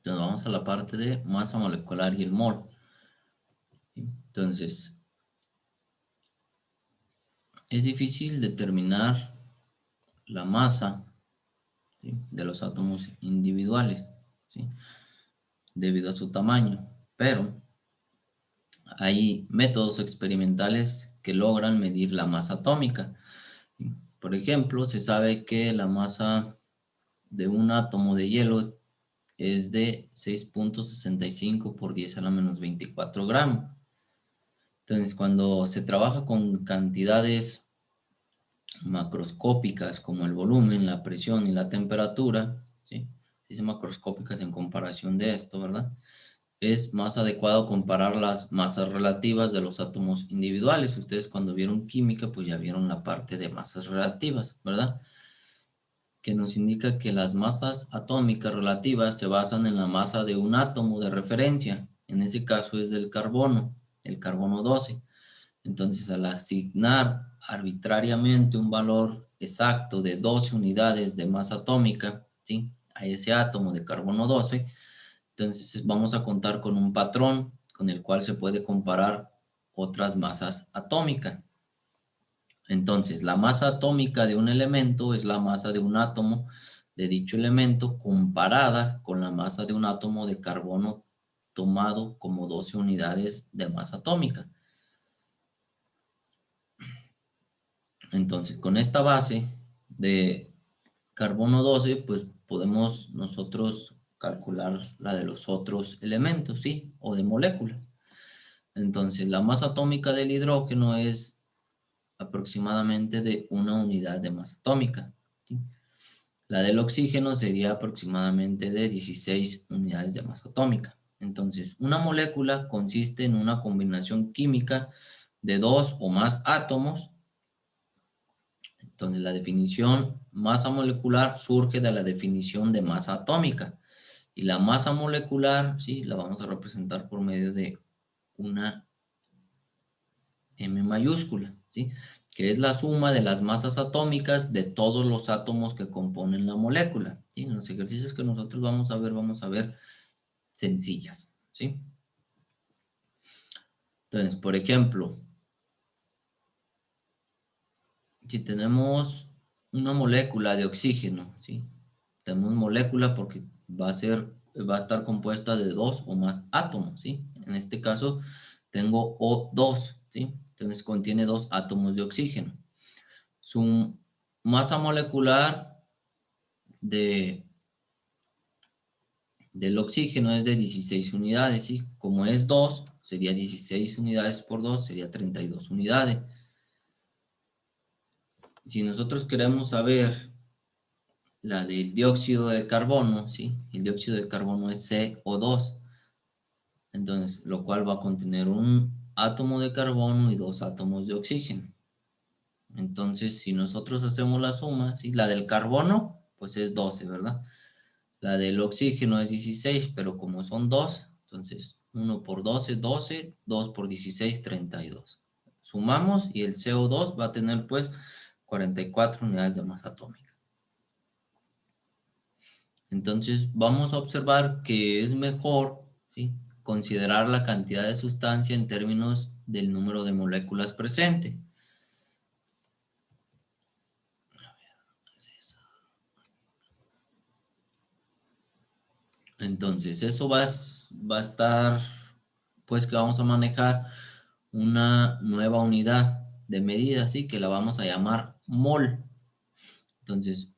Entonces vamos a la parte de masa molecular y el mol. ¿Sí? Entonces, es difícil determinar la masa, ¿sí?, de los átomos individuales, ¿sí?, debido a su tamaño, pero hay métodos experimentales que logran medir la masa atómica. Por ejemplo, se sabe que la masa de un átomo de hielo es de 6.65 por 10 a la menos 24 gramos. Entonces, cuando se trabaja con cantidades macroscópicas como el volumen, la presión y la temperatura, ¿sí? Dice macroscópicas en comparación de esto, ¿verdad? Es más adecuado comparar las masas relativas de los átomos individuales. Ustedes cuando vieron química, pues ya vieron la parte de masas relativas, ¿verdad? Que nos indica que las masas atómicas relativas se basan en la masa de un átomo de referencia. En ese caso es del carbono, el carbono 12. Entonces, al asignar arbitrariamente un valor exacto de 12 unidades de masa atómica, ¿sí?, a ese átomo de carbono 12, entonces vamos a contar con un patrón con el cual se puede comparar otras masas atómicas. Entonces, la masa atómica de un elemento es la masa de un átomo de dicho elemento comparada con la masa de un átomo de carbono tomado como 12 unidades de masa atómica. Entonces, con esta base de carbono 12, pues podemos nosotros calcular la de los otros elementos, ¿sí? O de moléculas. Entonces, la masa atómica del hidrógeno es aproximadamente de 1 unidad de masa atómica, ¿sí? La del oxígeno sería aproximadamente de 16 unidades de masa atómica. Entonces, una molécula consiste en una combinación química de dos o más átomos. Entonces, la definición masa molecular surge de la definición de masa atómica. Y la masa molecular, sí, la vamos a representar por medio de una M mayúscula, ¿sí?, que es la suma de las masas atómicas de todos los átomos que componen la molécula, ¿sí? En los ejercicios que nosotros vamos a ver sencillas, ¿sí? Entonces, por ejemplo, si tenemos una molécula de oxígeno, ¿sí? Tenemos molécula porque va a estar compuesta de dos o más átomos, ¿sí? En este caso, tengo O2, ¿sí? Entonces contiene dos átomos de oxígeno. Su masa molecular de, del oxígeno es de 16 unidades, ¿sí? Como es 2, sería 16 unidades por 2, sería 32 unidades. Si nosotros queremos saber la del dióxido de carbono, ¿sí? El dióxido de carbono es CO2, entonces, lo cual va a contener un átomo de carbono y dos átomos de oxígeno. Entonces, si nosotros hacemos la suma, ¿sí?, la del carbono, pues es 12, ¿verdad? La del oxígeno es 16, pero como son dos, entonces 1 por 12, 12, 2 por 16, 32. Sumamos y el CO2 va a tener pues 44 unidades de masa atómica. Entonces vamos a observar que es mejor, ¿sí?, considerar la cantidad de sustancia en términos del número de moléculas presente. Entonces eso va a estar, pues que vamos a manejar una nueva unidad de medida, ¿sí?, que la vamos a llamar mol. Entonces,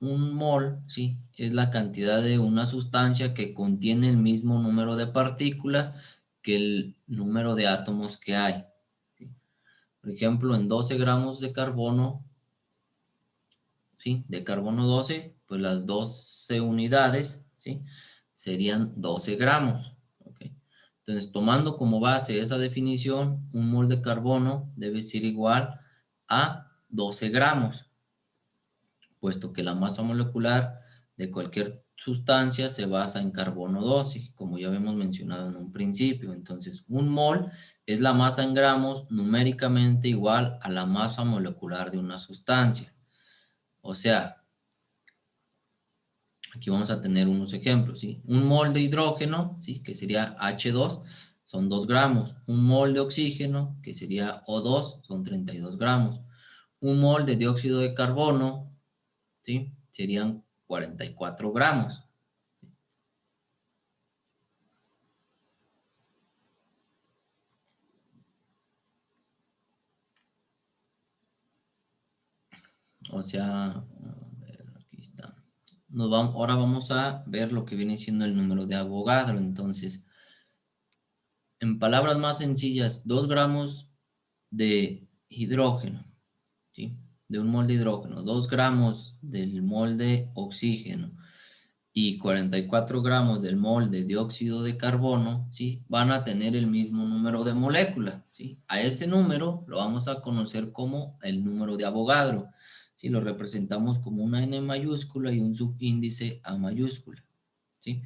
un mol, ¿sí?, es la cantidad de una sustancia que contiene el mismo número de partículas que el número de átomos que hay, ¿sí? Por ejemplo, en 12 gramos de carbono, ¿sí?, de carbono 12, pues las 12 unidades, ¿sí?, serían 12 gramos. ¿Okay? Entonces, tomando como base esa definición, un mol de carbono debe ser igual a 12 gramos, puesto que la masa molecular de cualquier sustancia se basa en carbono 12, como ya habíamos mencionado en un principio. Entonces, un mol es la masa en gramos numéricamente igual a la masa molecular de una sustancia. O sea, Aquí vamos a tener unos ejemplos, ¿sí? Un mol de hidrógeno, ¿sí? Que sería H2, son 2 gramos. Un mol de oxígeno, que sería O2, son 32 gramos. Un mol de dióxido de carbono, ¿sí? Serían 44 gramos. O sea, a ver, aquí está. Ahora vamos a ver lo que viene siendo el número de Avogadro. Entonces, en palabras más sencillas, 2 gramos de hidrógeno, ¿sí? De un mol de hidrógeno, 2 gramos del mol de oxígeno y 44 gramos del mol de dióxido de carbono, ¿sí? Van a tener el mismo número de moléculas, ¿sí? A ese número lo vamos a conocer como el número de Avogadro, ¿sí? Lo representamos como una N mayúscula y un subíndice A mayúscula, ¿sí?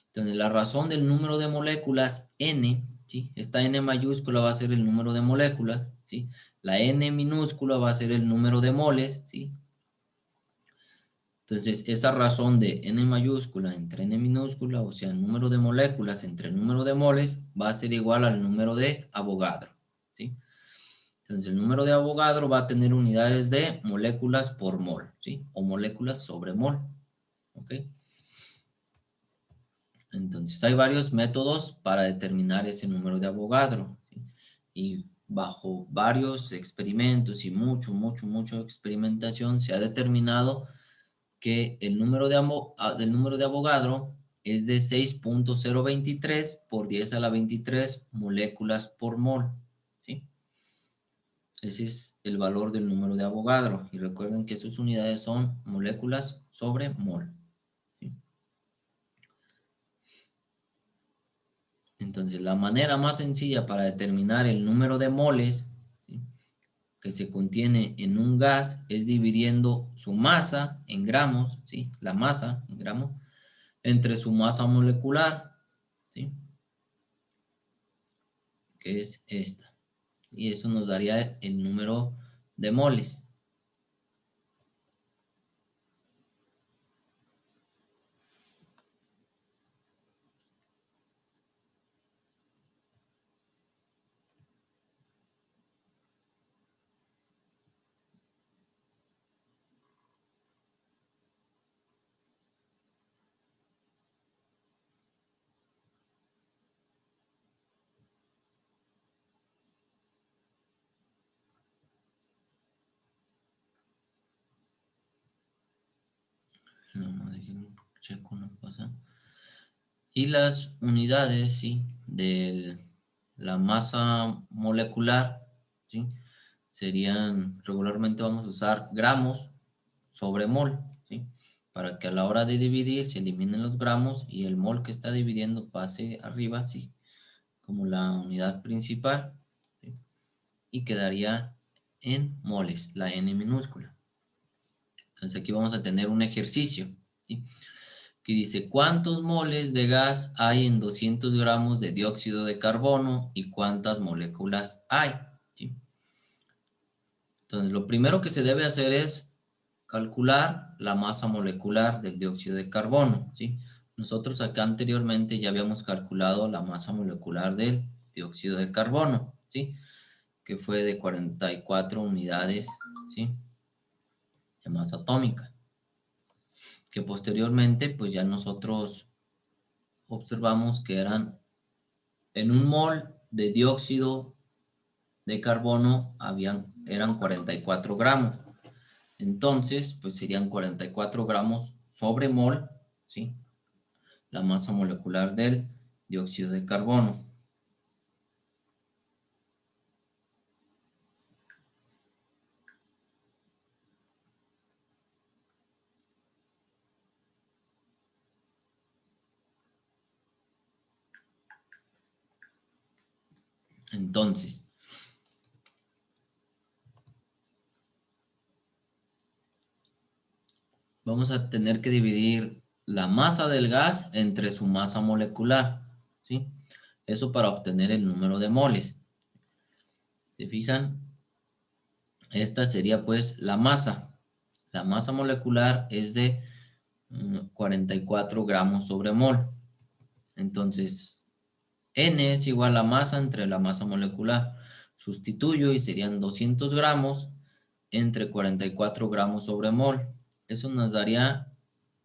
Entonces, la razón del número de moléculas N, ¿sí? Esta N mayúscula va a ser el número de moléculas, ¿sí? La N minúscula va a ser el número de moles, ¿sí? Entonces, esa razón de N mayúscula entre N minúscula, o sea, el número de moléculas entre el número de moles, va a ser igual al número de Avogadro, ¿sí? Entonces, el número de Avogadro va a tener unidades de moléculas por mol, ¿sí? O moléculas sobre mol, ¿ok? Entonces, hay varios métodos para determinar ese número de Avogadro, ¿sí? Y bajo varios experimentos y mucho experimentación se ha determinado que el número del número de Avogadro es de 6.023 por 10 a la 23 moléculas por mol, ¿sí? Ese es el valor del número de Avogadro. Y recuerden que sus unidades son moléculas sobre mol, ¿sí? Entonces, la manera más sencilla para determinar el número de moles, ¿sí?, que se contiene en un gas es dividiendo su masa en gramos, ¿sí? La masa en gramos, entre su masa molecular, ¿sí? Que es esta. Y eso nos daría el número de moles. No, checo una cosa. Y las unidades, ¿sí?, de la masa molecular, ¿sí?, serían, regularmente vamos a usar gramos sobre mol, ¿sí?, para que a la hora de dividir se eliminen los gramos y el mol que está dividiendo pase arriba, ¿sí?, como la unidad principal, ¿sí?, y quedaría en moles, la N minúscula. Entonces aquí vamos a tener un ejercicio, ¿sí?, que dice, ¿cuántos moles de gas hay en 200 gramos de dióxido de carbono y cuántas moléculas hay? ¿Sí? Entonces, lo primero que se debe hacer es calcular la masa molecular del dióxido de carbono, ¿sí? Nosotros acá anteriormente ya habíamos calculado la masa molecular del dióxido de carbono, ¿sí?, que fue de 44 unidades, ¿sí?, de masa atómica, que posteriormente, pues ya nosotros observamos que en un mol de dióxido de carbono eran 44 gramos. Entonces, pues serían 44 gramos sobre mol, ¿sí?, la masa molecular del dióxido de carbono. Entonces, vamos a tener que dividir la masa del gas entre su masa molecular, ¿sí? Eso para obtener el número de moles. ¿Se fijan? Esta sería pues la masa. La masa molecular es de 44 gramos sobre mol. Entonces, N es igual a masa entre la masa molecular. Sustituyo y serían 200 gramos entre 44 gramos sobre mol. Eso nos daría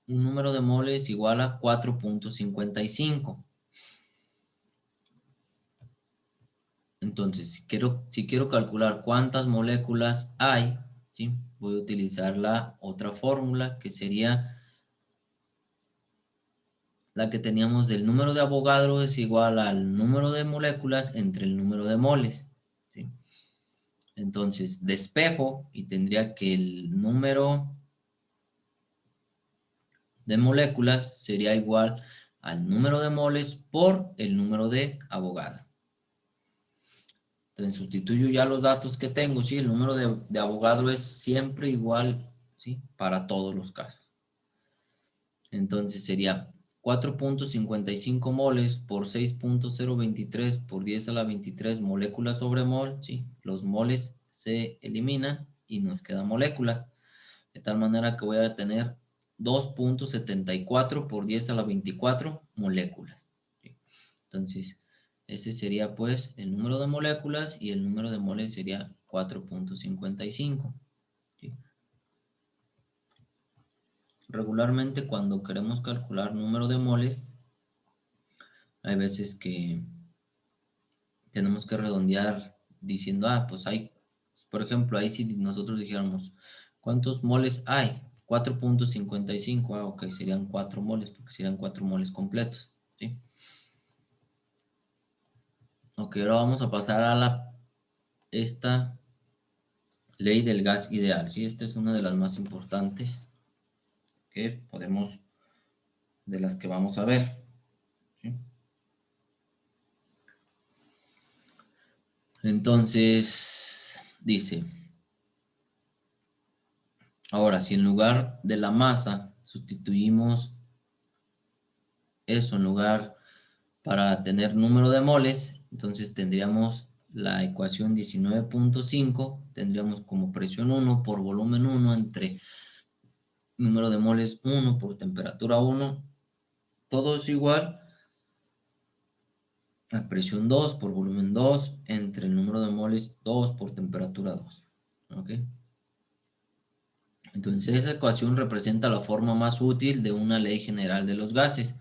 un número de moles igual a 4.55. Entonces, si quiero calcular cuántas moléculas hay, ¿sí? Voy a utilizar la otra fórmula que sería la que teníamos del número de Avogadro es igual al número de moléculas entre el número de moles, ¿sí? Entonces, despejo y tendría que el número de moléculas sería igual al número de moles por el número de Avogadro. Entonces, sustituyo ya los datos que tengo, ¿sí? El número de Avogadro es siempre igual, ¿sí? Para todos los casos. Entonces sería 4.55 moles por 6.023 por 10 a la 23 moléculas sobre mol, ¿sí? Los moles se eliminan y nos quedan moléculas. De tal manera que voy a tener 2.74 por 10 a la 24 moléculas, ¿sí? Entonces, ese sería pues el número de moléculas y el número de moles sería 4.55, ¿sí? Regularmente cuando queremos calcular número de moles, hay veces que tenemos que redondear diciendo, pues hay, por ejemplo, ahí si nosotros dijéramos, ¿cuántos moles hay? 4.55, ok, serían 4 moles, porque serían 4 moles completos, ¿sí? Ok, ahora vamos a pasar a esta ley del gas ideal, ¿sí? Esta es una de las más importantes de las que vamos a ver, ¿sí? Entonces, dice, ahora si en lugar de la masa sustituimos eso, en lugar para tener número de moles, entonces tendríamos la ecuación 19.5, tendríamos como presión 1 por volumen 1 entre número de moles 1 por temperatura 1, todo es igual a presión 2 por volumen 2 entre el número de moles 2 por temperatura 2. ¿Ok? Entonces esa ecuación representa la forma más útil de una ley general de los gases,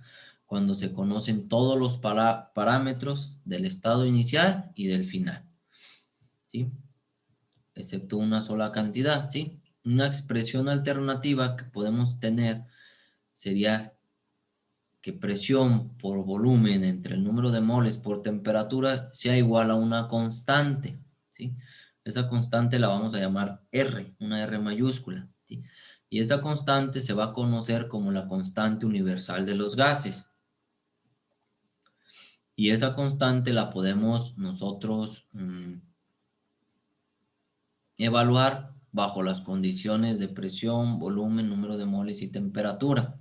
cuando se conocen todos los parámetros del estado inicial y del final, ¿sí? Excepto una sola cantidad, ¿sí? Una expresión alternativa que podemos tener sería que presión por volumen entre el número de moles por temperatura sea igual a una constante, ¿sí? Esa constante la vamos a llamar R, una R mayúscula, ¿sí? Y esa constante se va a conocer como la constante universal de los gases. Y esa constante la podemos nosotros evaluar bajo las condiciones de presión, volumen, número de moles y temperatura.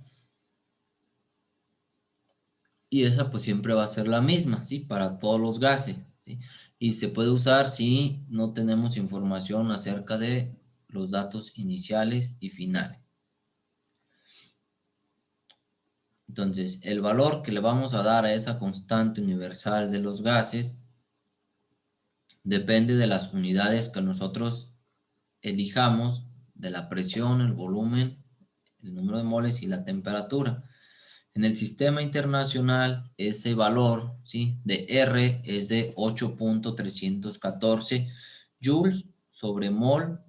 Y esa pues siempre va a ser la misma, ¿sí? Para todos los gases, ¿sí? Y se puede usar si no tenemos información acerca de los datos iniciales y finales. Entonces, el valor que le vamos a dar a esa constante universal de los gases depende de las unidades que nosotros elijamos, de la presión, el volumen, el número de moles y la temperatura. En el sistema internacional, ese valor, ¿sí?, de R es de 8.314 joules sobre mol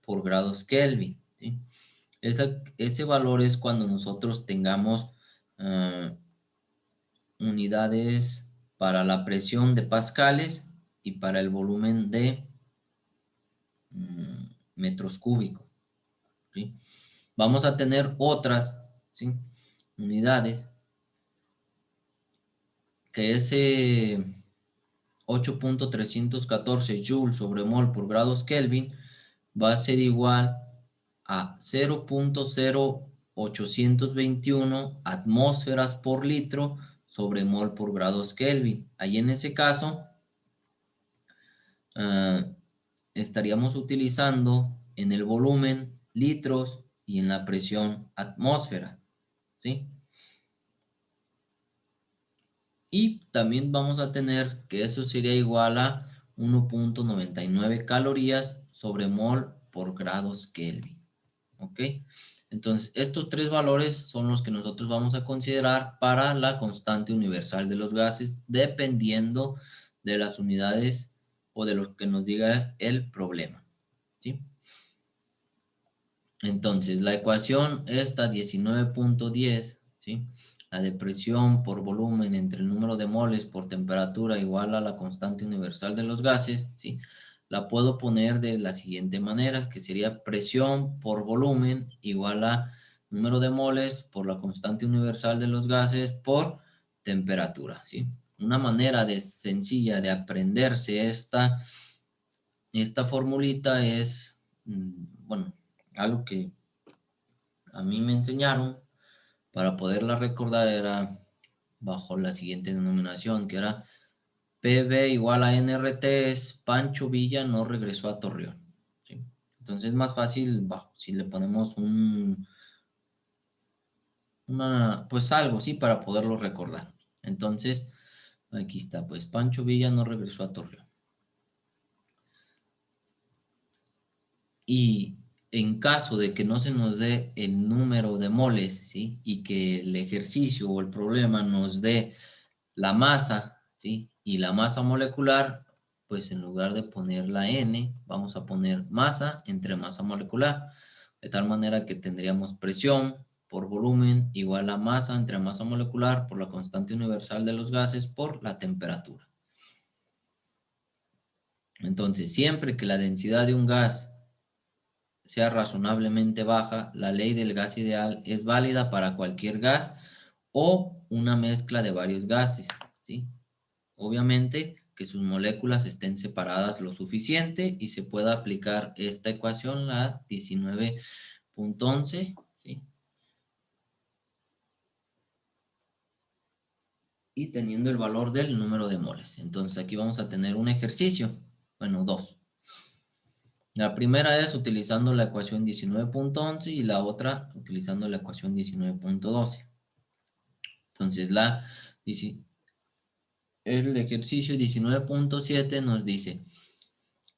por grados Kelvin, ¿sí? Ese valor es cuando nosotros tengamos unidades para la presión de pascales y para el volumen de metros cúbicos, ¿sí? Vamos a tener otras, ¿sí?, unidades que ese 8.314 joules sobre mol por grados Kelvin va a ser igual a 0.0821 atmósferas por litro sobre mol por grados Kelvin. Ahí en ese caso estaríamos utilizando en el volumen litros y en la presión atmósfera, ¿sí? Y también vamos a tener que eso sería igual a 1.99 calorías sobre mol por grados Kelvin. ¿Ok? Entonces, estos tres valores son los que nosotros vamos a considerar para la constante universal de los gases, dependiendo de las unidades o de lo que nos diga el problema. ¿Sí? Entonces, la ecuación esta 19.10, ¿sí? La de presión por volumen entre el número de moles por temperatura igual a la constante universal de los gases, ¿sí? La puedo poner de la siguiente manera, que sería presión por volumen igual a número de moles por la constante universal de los gases por temperatura, ¿sí? Una manera sencilla de aprenderse esta formulita es, bueno, algo que a mí me enseñaron para poderla recordar era bajo la siguiente denominación, que era PV igual a NRT es Pancho Villa no regresó a Torreón. ¿Sí? Entonces es más fácil si le ponemos pues algo, sí, para poderlo recordar. Entonces, aquí está, pues Pancho Villa no regresó a Torreón. Y en caso de que no se nos dé el número de moles, ¿sí? Y que el ejercicio o el problema nos dé la masa, ¿sí? Y la masa molecular, pues en lugar de poner la N, vamos a poner masa entre masa molecular, de tal manera que tendríamos presión por volumen igual a masa entre masa molecular por la constante universal de los gases por la temperatura. Entonces, siempre que la densidad de un gas sea razonablemente baja, la ley del gas ideal es válida para cualquier gas o una mezcla de varios gases, ¿sí? Obviamente que sus moléculas estén separadas lo suficiente y se pueda aplicar esta ecuación, la 19.11, ¿sí? Y teniendo el valor del número de moles. Entonces aquí vamos a tener un ejercicio, bueno, dos. La primera es utilizando la ecuación 19.11 y la otra utilizando la ecuación 19.12. Entonces el ejercicio 19.7 nos dice,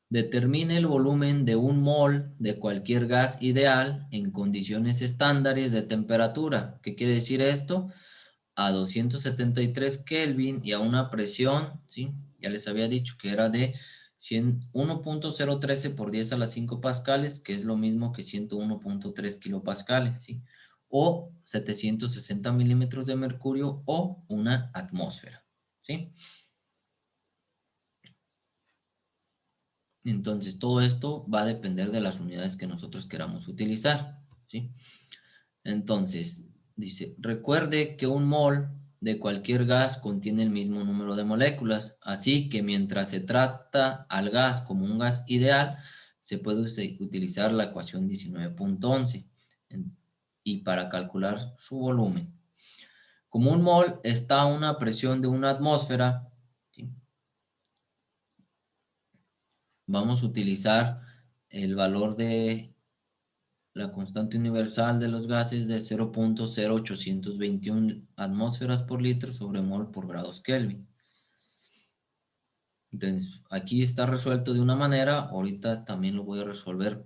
determine el volumen de un mol de cualquier gas ideal en condiciones estándares de temperatura. ¿Qué quiere decir esto? A 273 Kelvin y a una presión, ¿sí? Ya les había dicho que era de 1.013 por 10 a las 5 pascales, que es lo mismo que 101.3 kilopascales, ¿sí? O 760 milímetros de mercurio o una atmósfera, ¿sí? Entonces, todo esto va a depender de las unidades que nosotros queramos utilizar, ¿sí? Entonces, dice, recuerde que un mol de cualquier gas contiene el mismo número de moléculas, así que mientras se trata al gas como un gas ideal, se puede utilizar la ecuación 19.11 y para calcular su volumen. Como un mol está a una presión de una atmósfera, ¿sí? Vamos a utilizar el valor de la constante universal de los gases de 0.0821 atmósferas por litro sobre mol por grados Kelvin. Entonces, aquí está resuelto de una manera, ahorita también lo voy a resolver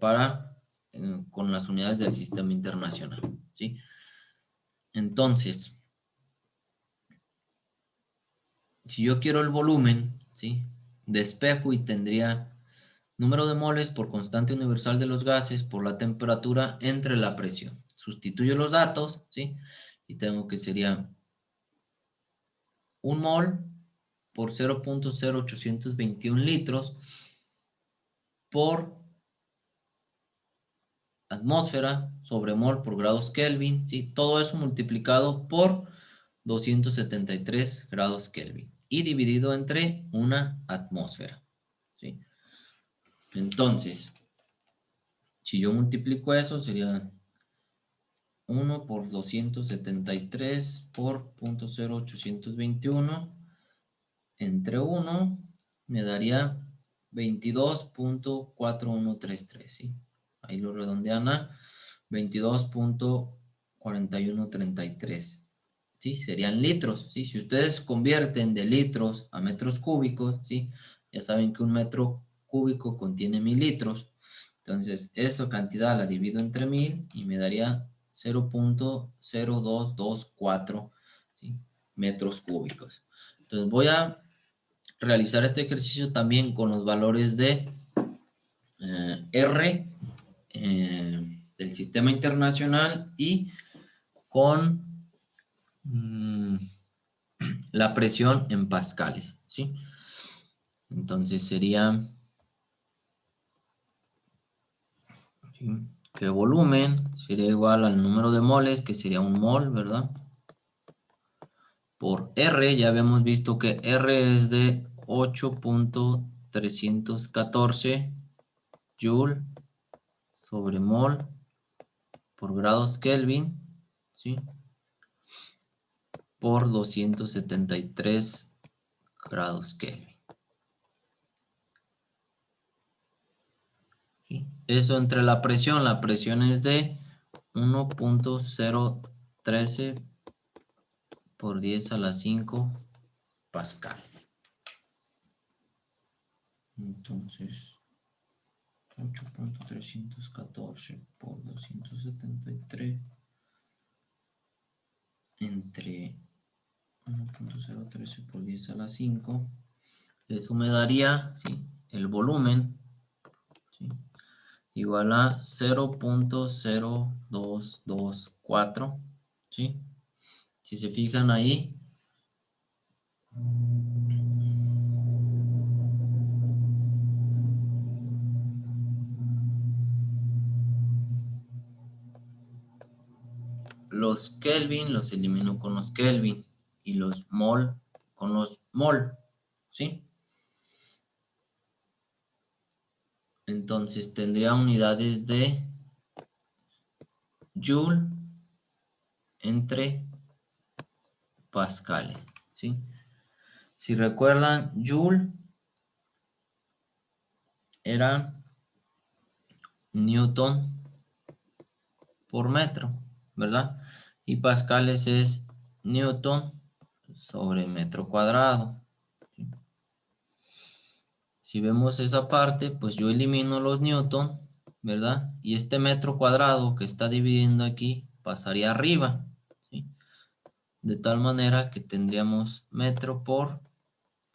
con las unidades del sistema internacional, ¿sí? Entonces, si yo quiero el volumen, ¿sí? Despejo y tendría número de moles por constante universal de los gases por la temperatura entre la presión. Sustituyo los datos, ¿sí? Y tengo que sería un mol por 0.0821 litros por atmósfera sobre mol por grados Kelvin, ¿sí? Todo eso multiplicado por 273 grados Kelvin y dividido entre una atmósfera, ¿sí? Entonces, si yo multiplico eso, sería 1 por 273 por 0.0821 entre 1 me daría 22.4133, ¿sí? Ahí lo redondean a 22.4133. 4133. ¿Sí? Serían litros, ¿sí? Si ustedes convierten de litros a metros cúbicos, ¿sí? Ya saben que un metro cúbico contiene 1000 litros. Entonces, esa cantidad la divido entre 1000 y me daría 0.0224, ¿sí? Metros cúbicos. Entonces, voy a realizar este ejercicio también con los valores de R del sistema internacional y con la presión en pascales, ¿sí? Entonces sería, ¿sí? Que volumen sería igual al número de moles, que sería un mol, ¿verdad? Por R, ya habíamos visto que R es de 8.314 joule sobre mol por grados Kelvin, ¿sí? Por 273 grados Kelvin. ¿Sí? Eso entre la presión es de 1.013 por 10 a la 5 pascal. Entonces, 8.314 por 273 entre 1.013 por 10 a la 5. Eso me daría, ¿sí? El volumen, ¿sí? Igual a 0.0224, ¿sí? Si se fijan ahí, los Kelvin los elimino con los Kelvin y los mol con los mol, ¿sí? Entonces tendría unidades de joule entre pascales, ¿sí? Si recuerdan, joule era newton por metro, ¿verdad? Y pascales es newton sobre metro cuadrado. ¿Sí? Si vemos esa parte, pues yo elimino los newton, ¿verdad? Y este metro cuadrado que está dividiendo aquí pasaría arriba, ¿sí? De tal manera que tendríamos metro por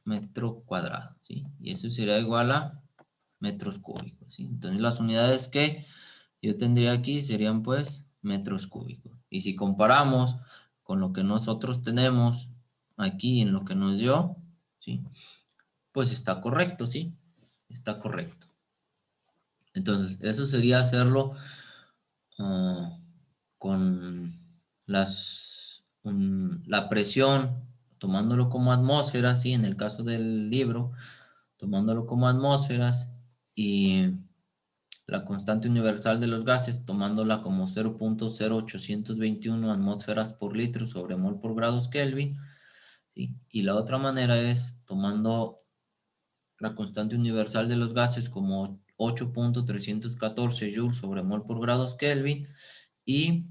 metro cuadrado, ¿sí? Y eso sería igual a metros cúbicos, ¿sí? Entonces las unidades que yo tendría aquí serían pues metros cúbicos. Y si comparamos con lo que nosotros tenemos aquí en lo que nos dio, ¿sí? Pues está correcto, ¿sí? Está correcto. Entonces, eso sería hacerlo con la presión, tomándolo como atmósferas, ¿sí? En el caso del libro, tomándolo como atmósferas y la constante universal de los gases, tomándola como 0.0821 atmósferas por litro sobre mol por grados Kelvin, ¿sí? Y la otra manera es tomando la constante universal de los gases como 8.314 joules sobre mol por grados Kelvin y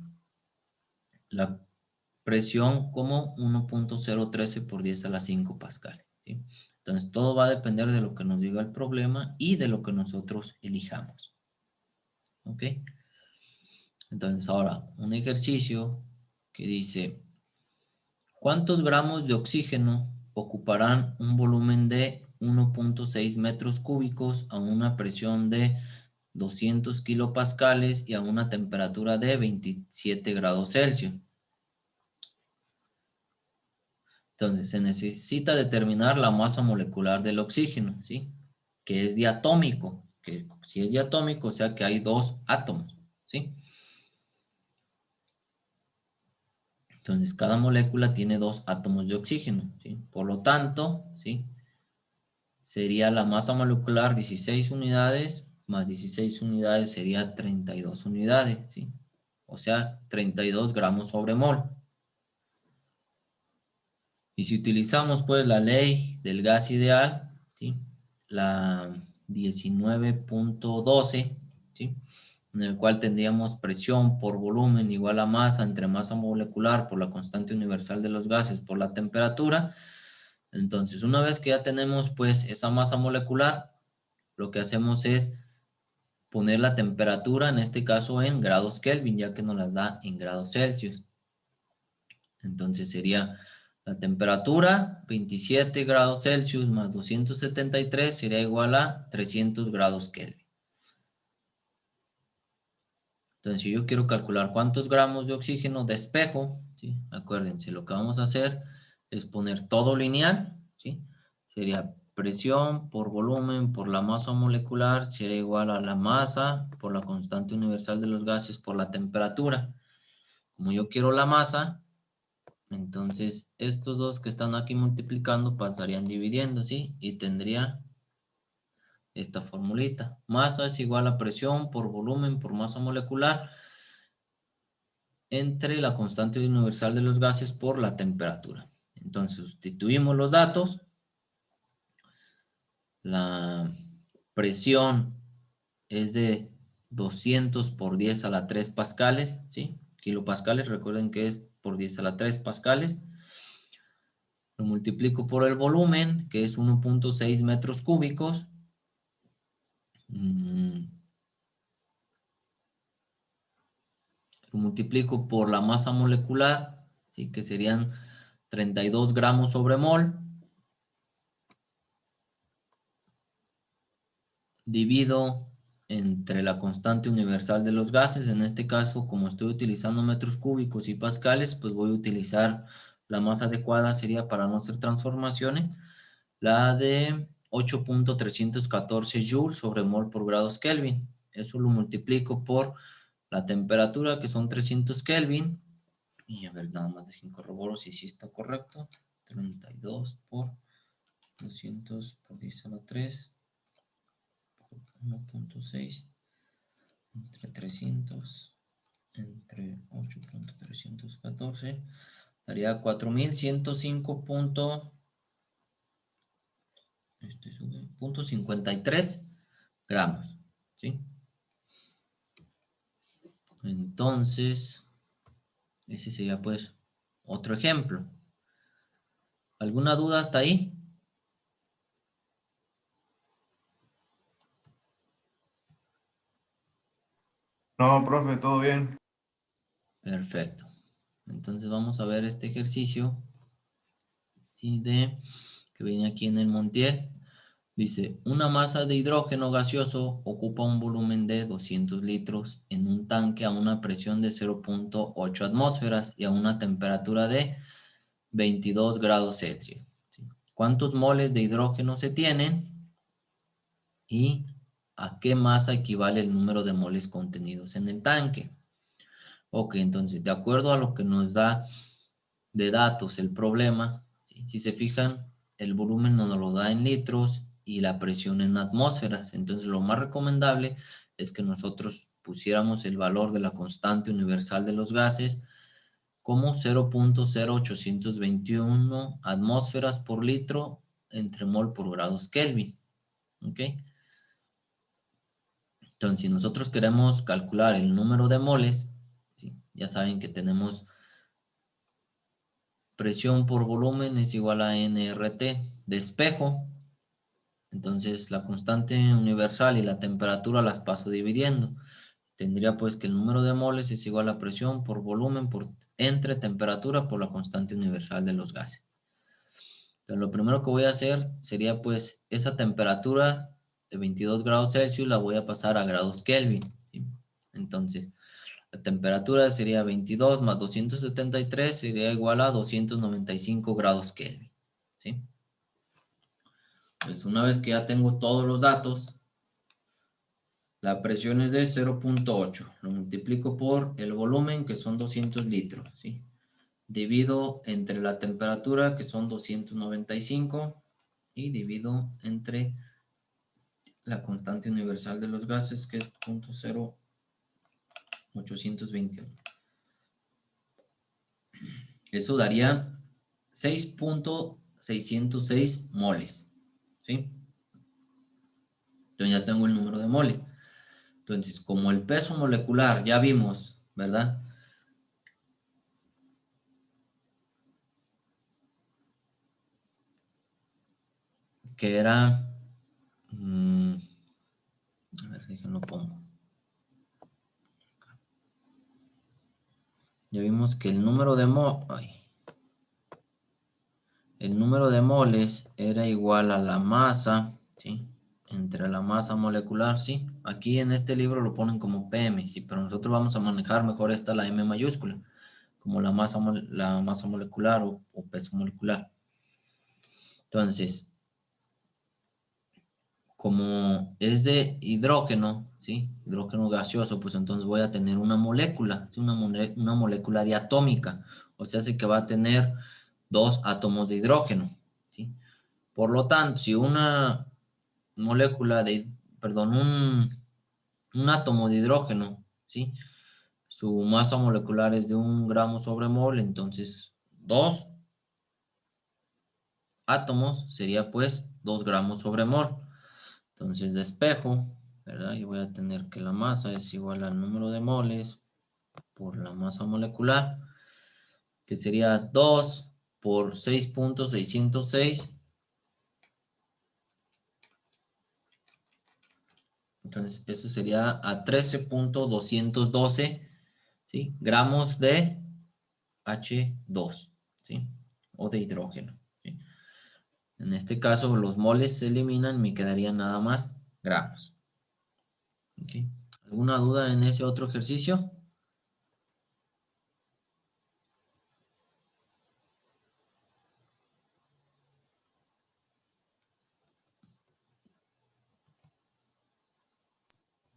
la presión como 1.013 por 10 a la 5 pascal, ¿sí? Entonces todo va a depender de lo que nos diga el problema y de lo que nosotros elijamos. ¿Ok? Entonces ahora un ejercicio que dice, ¿cuántos gramos de oxígeno ocuparán un volumen de 1.6 metros cúbicos a una presión de 200 kilopascales y a una temperatura de 27 grados Celsius? Entonces se necesita determinar la masa molecular del oxígeno, ¿sí? Que es diatómico, que si es diatómico, o sea que hay dos átomos, ¿sí? Entonces, cada molécula tiene dos átomos de oxígeno, ¿sí? Por lo tanto, ¿sí? Sería la masa molecular 16 unidades, más 16 unidades sería 32 unidades, ¿sí? O sea, 32 gramos sobre mol. Y si utilizamos, pues, la ley del gas ideal, ¿sí? La 19.12, ¿sí? en el cual tendríamos presión por volumen igual a masa entre masa molecular por la constante universal de los gases por la temperatura. Entonces, una vez que ya tenemos pues esa masa molecular, lo que hacemos es poner la temperatura, en este caso en grados Kelvin, ya que nos las da en grados Celsius. Entonces sería la temperatura, 27 grados Celsius más 273 sería igual a 300 grados Kelvin. Entonces, si yo quiero calcular cuántos gramos de oxígeno despejo, ¿sí? Acuérdense, lo que vamos a hacer es poner todo lineal, ¿sí? Sería presión por volumen por la masa molecular, sería igual a la masa por la constante universal de los gases por la temperatura. Como yo quiero la masa, entonces estos dos que están aquí multiplicando pasarían dividiendo, ¿sí? Y tendría esta formulita. Masa es igual a presión por volumen por masa molecular entre la constante universal de los gases por la temperatura. Entonces sustituimos los datos. La presión es de 200 por 10 a la 3 pascales, ¿sí? Kilopascales, recuerden que es por 10 a la 3 pascales. Lo multiplico por el volumen, que es 1.6 metros cúbicos. Lo multiplico por la masa molecular, ¿sí? Que serían 32 gramos sobre mol. Divido entre la constante universal de los gases. En este caso, como estoy utilizando metros cúbicos y pascales, pues voy a utilizar la más adecuada, sería para no hacer transformaciones, la de 8.314 joules sobre mol por grados Kelvin. Eso lo multiplico por la temperatura, que son 300 Kelvin. Y a ver, nada más dejen corroboro si sí está correcto. 32 por 200 por 10 a la 3 por 1.6 entre 300 entre 8.314 daría 4105.53 gramos, ¿sí? Entonces, ese sería pues otro ejemplo. ¿Alguna duda hasta ahí? No, profe, todo bien. Perfecto. Entonces vamos a ver este ejercicio, ¿sí? Que viene aquí en el Montiel. Dice, una masa de hidrógeno gaseoso ocupa un volumen de 200 litros en un tanque a una presión de 0.8 atmósferas y a una temperatura de 22 grados Celsius. ¿Sí? ¿Cuántos moles de hidrógeno se tienen y a qué masa equivale el número de moles contenidos en el tanque? Ok, entonces, de acuerdo a lo que nos da de datos el problema, ¿sí? Si se fijan, el volumen nos lo da en litros y la presión en atmósferas. Entonces, lo más recomendable es que nosotros pusiéramos el valor de la constante universal de los gases como 0.0821 atmósferas por litro entre mol por grados Kelvin. ¿Ok? Entonces, si nosotros queremos calcular el número de moles, ¿sí? Ya saben que tenemos presión por volumen es igual a nRT de espejo. Entonces la constante universal y la temperatura las paso dividiendo. Tendría pues que el número de moles es igual a presión por volumen entre temperatura por la constante universal de los gases. Entonces lo primero que voy a hacer sería pues esa temperatura de 22 grados Celsius la voy a pasar a grados Kelvin, ¿sí? Entonces la temperatura sería 22 más 273 sería igual a 295 grados Kelvin, ¿sí? Pues una vez que ya tengo todos los datos, la presión es de 0.8. Lo multiplico por el volumen, que son 200 litros, ¿sí? Divido entre la temperatura, que son 295, y divido entre la constante universal de los gases, que es 0.0821. Eso daría 6.606 moles, ¿sí? Yo ya tengo el número de moles. Entonces, como el peso molecular, ya vimos, ¿verdad? Que era... a ver, déjenlo pongo. Ya vimos que el número de el número de moles era igual a la masa, ¿sí? Entre la masa molecular, ¿sí? Aquí en este libro lo ponen como PM, ¿sí? Pero nosotros vamos a manejar mejor esta, la M mayúscula, como la masa molecular o peso molecular. Entonces, como es de hidrógeno, ¿sí? Hidrógeno gaseoso, pues entonces voy a tener una molécula, ¿sí? Una molécula diatómica, o sea, sí que va a tener dos átomos de hidrógeno, ¿sí? Por lo tanto, si una molécula de, perdón, un átomo de hidrógeno, ¿sí? Su masa molecular es de 1 gramo sobre mol, entonces 2 átomos sería pues 2 gramos sobre mol. Entonces despejo, ¿verdad? Y voy a tener que la masa es igual al número de moles por la masa molecular, que sería 2 por 6.606. Entonces eso sería a 13.212, ¿sí? Gramos de H2, ¿sí? O de hidrógeno, ¿sí? En este caso los moles se eliminan, me quedarían nada más gramos. ¿Ok? ¿Alguna duda en ese otro ejercicio?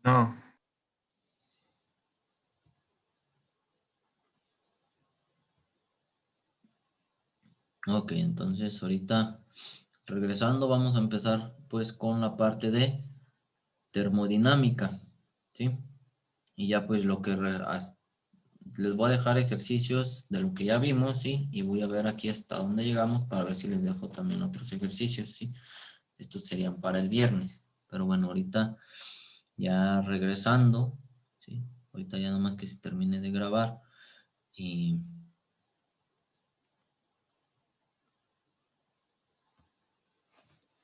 No, Ok, entonces ahorita regresando vamos a empezar pues con la parte de termodinámica, ¿sí? Y ya pues les voy a dejar ejercicios de lo que ya vimos, ¿sí? Y voy a ver aquí hasta dónde llegamos para ver si les dejo también otros ejercicios, ¿sí? Estos serían para el viernes. Pero bueno, ahorita ya regresando, ¿sí? Ahorita ya nomás que se termine de grabar y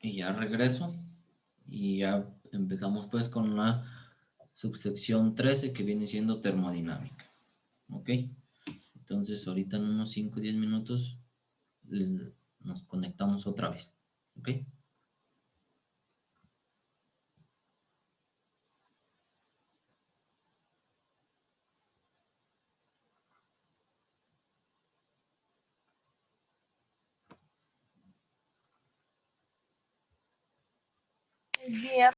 ya regreso y ya empezamos pues con la subsección 13 que viene siendo termodinámica. ¿Ok? Entonces ahorita en unos 5 o 10 minutos nos conectamos otra vez. ¿Ok? El día